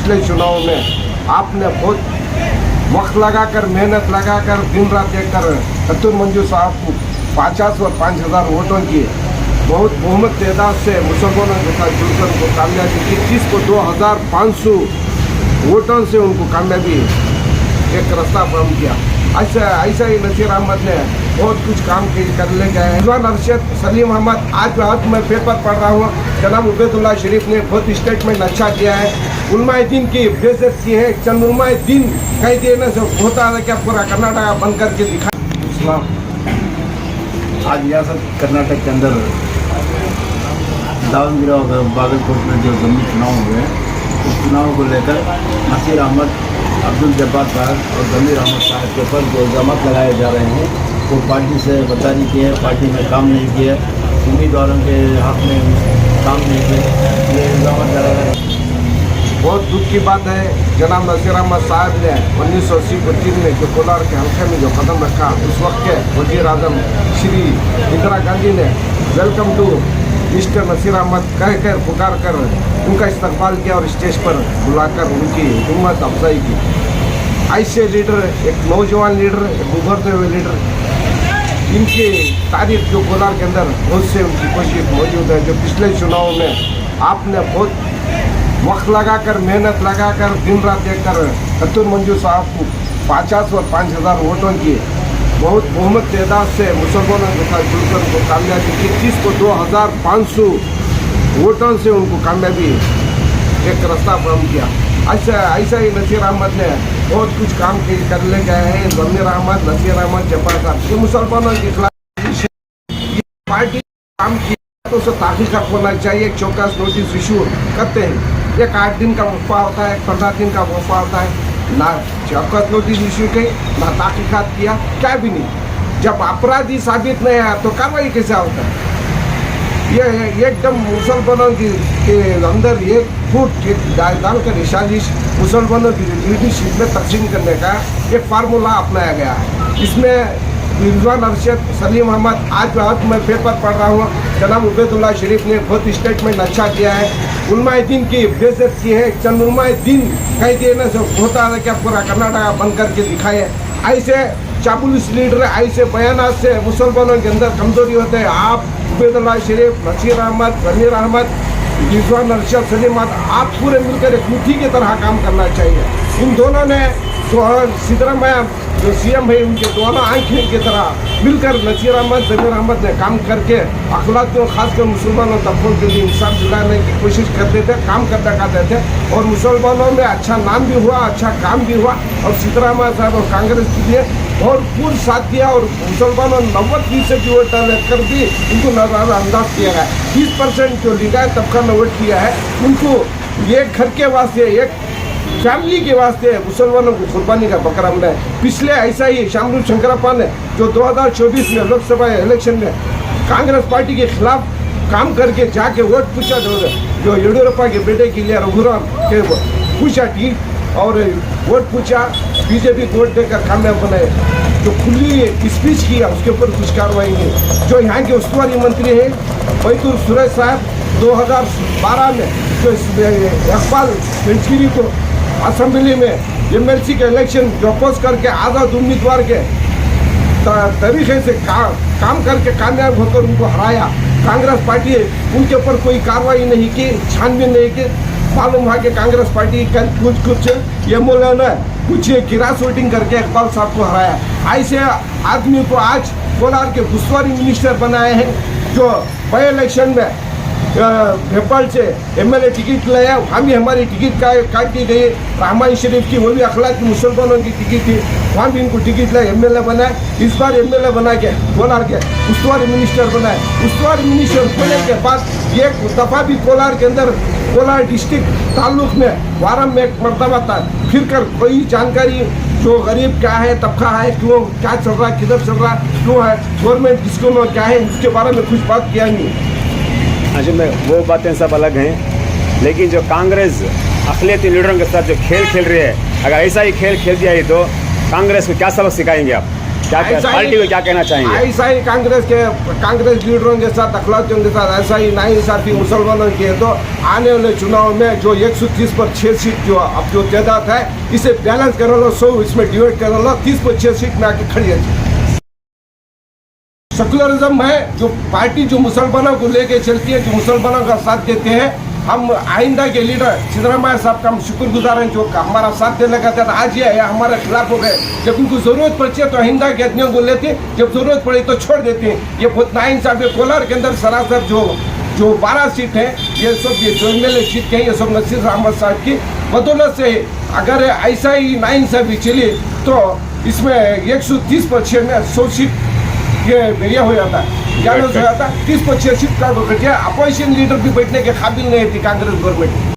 पिछले चुनाव में आपने बहुत वक्त लगाकर मेहनत लगाकर दिन रात देकर अतुल मंजू साहब को 50 और 5,000 वोटों की बहुत बहुमत तादाद से मुसलमानों के साथ जुड़कर उनको कामयाबी की। 21 को 2,500 वोटों से उनको कामयाबी एक रास्ता बंद किया। ऐसा ही नसीर अहमद ने बहुत कुछ काम कर ले गए। रिजवान अरशद, सलीम अहमद, आज मैं पेपर पढ़ रहा हूँ, जनाब उबैदुल्ला शरीफ ने बहुत स्टेटमेंट अच्छा किया है। उलमाए दीन की बेइज्जत की है। चंद उलमाए दीन कह देने से होता है क्या पूरा कर्नाटक बंद करके दिखा। आज रियासत कर्नाटक के अंदर दावनगिरी और बागलकोट में जो ज़मीनी चुनाव हुए हैं, उस चुनाव को लेकर नसीर अहमद, अब्दुल जब्बार साहब और जमीर अहमद साहब के ऊपर जो इल्ज़ाम लगाए जा रहे हैं वो पार्टी से गद्दारी की है, पार्टी में काम नहीं किया, उम्मीदवारों के हक़ में काम नहीं किया, ये इल्ज़ाम लगाए रहे हैं। बहुत दुख की बात है, जनाब नसीर अहमद साहब ने 1980 को 3 में जो कोलार के हल्के में जो कदम रखा, उस वक्त के वज़ीर आज़म श्री इंदिरा गांधी ने welcome to mister Naseer Ahmed कहकर पुकार कर उनका इस्तकबाल किया और स्टेज पर बुलाकर उनकी हिम्मत अफजाई की। ऐसे लीडर, एक नौजवान लीडर, एक उभरते हुए लीडर, इनकी तारीफ जो कोलार के अंदर बहुत से उनकी कोशिश मौजूद है। जो पिछले चुनाव में आपने बहुत वक्त लगाकर मेहनत लगाकर दिन रात देकर अतुल मंजू साहब को 50 और 5,000 वोटों की बहुत बहुमत तादाद से मुसलमानों के साथ जुड़कर उनको कामयाबी की। 21 को 2,500 वोटों से उनको कामयाबी एक रास्ता बंद किया। ऐसा ही नसीर अहमद ने बहुत कुछ काम कर ले गए हैं। जमीर अहमद, नसीर अहमद, जब्बार साहब, ये मुसलमानों के खिलाफ पार्टी काम किया तो उसे तहकीकात होना चाहिए। एक चौकस नोटिस इशू करते हैं, एक 8 दिन का वफा होता है, 15 दिन का वफा होता है, ना चौकस नोटिस इशू की, ना तहकीकात किया, क्या भी नहीं। जब अपराधी साबित नहीं आया तो कार्रवाई कैसे होता है? ये एकदम मुसलमानों के अंदर एक फुट डालकर साजिश मुसलमानों की लीडरशिप में तकसीम करने का एक फार्मूला अपनाया गया है। इसमें रिजवान अरशद, सलीम अहमद, आज मैं पेपर पढ़ रहा हूँ, जनाब उबैदुल्ला शरीफ ने बहुत स्टेटमेंट अच्छा किया है। उलमाए दीन की बेइज्जत की है। चंद उलमाए दीन कह देने से होता है क्या पूरा कर्नाटक बंद करके दिखाए। ऐसे चापुलिस लीडर, ऐसे बयान से मुसलमानों के अंदर कमजोरी होते हैं। आप उबैदुल्ला शरीफ, नसीर अहमद, जमीर अहमद, रिजवान अरशद, सलीम अहमद, आप पूरे मिलकर एक मुट्ठी की तरह काम करना चाहिए। इन दोनों ने सिद्धरामैया जो सीएम है, उनके दोनों आंखें की तरह मिलकर नसीर अहमद, जमीर अहमद ने काम करके अखलाकियों, खासकर मुसलमानों तबकों के लिए इंसाफ दिलाने की कोशिश करते थे, काम करते थे और मुसलमानों में अच्छा नाम भी हुआ, अच्छा काम भी हुआ और सिद्धरामैया साहब और कांग्रेस के लिए भरपूर साथ दिया और मुसलमानों 90% वोट कर भी उनको नजरअंदाज किया गया। 20% जो लिंगायत तबका ने वोट किया है, उनको एक घर के वास्ते, एक फैमिली के वास्ते मुसलमानों को कुर्बानी का बकरा बनाया। पिछले ऐसा ही शामरू शंकरप्पा ने जो 2024 में लोकसभा इलेक्शन में कांग्रेस पार्टी के खिलाफ काम करके जाके वोट पूछा, जो येडियुरप्पा के बेटे के लिए रघुराम के पूछा टिकट और वोट पूछा, बीजेपी को वोट देकर कामयाब बनाए। जो खुली स्पीच किया उसके ऊपर कुछ कार्रवाई नहीं। जो यहाँ के उस्तुवारी मंत्री हैं बैतूल सुरेश साहब, 2012 में जो यकबाल पेंचगिरी को असेंबली में एमएलसी के इलेक्शन जो अपोज करके आज़ाद उम्मीदवार के तरीके से काम करके कामयाब होकर उनको हराया। कांग्रेस पार्टी उनके ऊपर कोई कार्रवाई नहीं की, छानबीन नहीं की। मालूम हुआ कि कांग्रेस पार्टी का कुछ एमएलए ने कुछ गिरास वोटिंग करके इकबाल साहब को हराया। ऐसे आदमी को आज कोलार के भुसवारी मिनिस्टर बनाए हैं, जो बाई इलेक्शन में भोपाल से एमएलए टिकट लाया, हम भी हमारी टिकट काटी गई। रहमान शरीफ की वो भी अखलाकी मुसलमानों की टिकट थी, वहाँ भी इनको टिकट लाए, एमएलए बनाए। इस बार एमएलए बना के कोलार के उस्तुवारी मिनिस्टर बनाए। उस्तुवारी मिनिस्टर होने के बाद एक दफ़ा भी कोलार के अंदर कोलार डिस्ट्रिक्ट ताल्लुक में वारम में एक मरतबा था फिर कर कोई जानकारी जो गरीब क्या है, तबका है, क्यों क्या चल रहा है, किधर चल रहा है, क्यों है, गवर्नमेंट किसको में क्या है, उसके बारे में कुछ बात किया नहीं। अच्छा, में वो बातें सब अलग हैं, लेकिन जो कांग्रेस अक़लियती लीडरों के साथ जो खेल खेल रही है, अगर ऐसा ही खेल खेल दिया है तो कांग्रेस को क्या सबक सिखाएंगे आप? क्या ऐसा ही- पार्टी को क्या कहना चाहेंगे? ऐसा ही कांग्रेस लीडरों के साथ, अखिलातियों के साथ ऐसा ही नाइंसाफी मुसलमानों की है तो आने वाले चुनाव में जो 130 पर 6 सीट जो अब जो तादाद है इसे बैलेंस कर लो, 100 इसमें डिवाइड कर लो, 30 पर 6 सीट में आके खड़ी है। सेकुलरिज्म है जो पार्टी जो मुसलमानों को लेके चलती है, जो मुसलमानों का साथ देते हैं। हम आइंदा के लीडर सिद्धरामैया साहब का हम शुक्रगुजार हैं जो हमारा साथ देने का था। आज ये है हमारे खिलाफ हो गए। जब उनको जरूरत पड़ती है तो आइंदा के आदमियों को लेते, जब जरूरत पड़ी तो छोड़ देते हैं। ये बहुत नाइंसाफी है। कोलार के अंदर सरासर जो 12 सीट है ये सब ये जो MLA सीट के हैं ये सब नसीर अहमद साहब की बदौलत से। अगर ऐसा ही नाइंसाफी चली तो इसमें 130 पर 6 में 100 सीट ये हो जाता है, क्या हो जाता है 30 पर 6 सीट का घटिया। अपोजिशन लीडर भी बैठने के काबिल नहीं थी कांग्रेस गवर्नमेंट।